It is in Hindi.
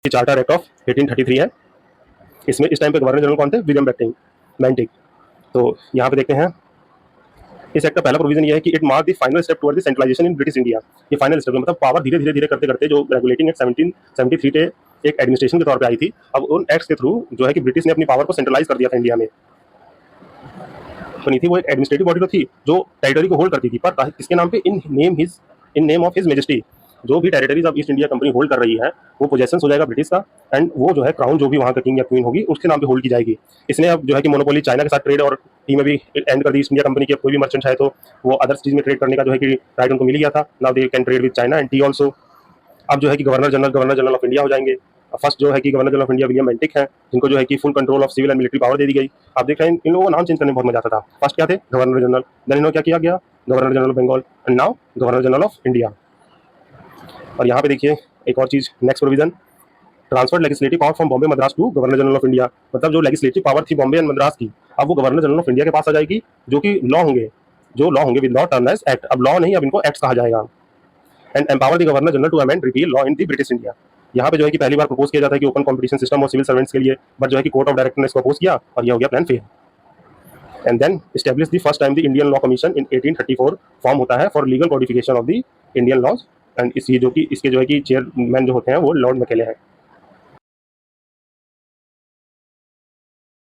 चार्टर एक्ट ऑफ 1833 है। इसमें इस टाइम पे गवर्नर जनरल कौन थे? William Bentinck. तो यहाँ पे देखते हैं इस एक्ट का पहला प्रोविजन ये है कि it mark the final step toward the centralization in British India. ये फाइनल स्टेप मतलब पावर धीरे धीरे धीरे करते करते जो रेगुलेटिंग एक्ट 1773 के एक एडमिनिस्ट्रेशन के तौर पे आई थी, अब उन एक्ट्स के थ्रू जो है कि ब्रिटिश ने अपनी पावर को सेंट्रलाइज कर दिया था इंडिया में। तो नहीं थी, वो एक एडमिनिस्ट्रेटिव बॉडी तो थी जो टेरिटरी को होल्ड करती थी, पर किसके नाम पे? In name of his majesty. जो भी टेरिटरीज अब ईस्ट इंडिया कंपनी होल्ड कर रही है वो पोजेशन हो जाएगा ब्रिटिश का, एंड वो जो है क्राउन जो भी वहाँ का किंग या क्वीन होगी उसके नाम पे होल्ड की जाएगी। इसने अब जो है कि मोनोपोली चाइना के साथ ट्रेड और टी में भी एंड कर दी। ईस्ट इंडिया कंपनी की कोई भी मर्चेंट है तो वो अदर चीज में ट्रेड करने का जो है कि राइट उनको मिल गया था। Now they can trade with China and T also. अब जो है कि गवर्नर जनरल ऑफ इंडिया हो जाएंगे। फर्स्ट जो है कि governor general of India William Bentinck है, जिनको जो है कि full control of civil and military power दे दी गई। आप देख रहे हैं इन लोगों को नाम चेंज करने में बहुत मजा आता था। फर्स्ट क्या थे? गवर्नर जनरल, देन इन्होंने क्या किया गया? Governor general of Bengal, and now governor general of India. और यहाँ पे देखिए एक और चीज, next provision, transfer legislative power from Bombay Madras to governor general of India. मतलब जो लेजिस्लेटिव पावर थी बॉम्बे एंड मद्रास की, अब वो गवर्नर जनरल ऑफ इंडिया के पास आ जाएगी, जो कि लॉ होंगे, जो लॉ होंगे with law turn as act. अब लॉ नहीं, अब इनको एक्ट्स कहा जाएगा। And empower the governor general to amend repeal law in the British India. यहाँ पे जो है कि पहली बार प्रपोज किया जाता है कि ओपन कॉम्पिटिशन सिस्टम और सिविल सर्वेंट्स के लिए, बट जो है कि कोर्ट ऑफ डायरेक्टर ने इसको अपोज किया और ये हो गया plan fail. And then establish the first time the Indian law commission in 1834 form होता है for legal codification of the Indian laws. And इसी जो कि इसके जो है कि चेयरमैन जो होते हैं वो लॉर्ड मैकेले हैं।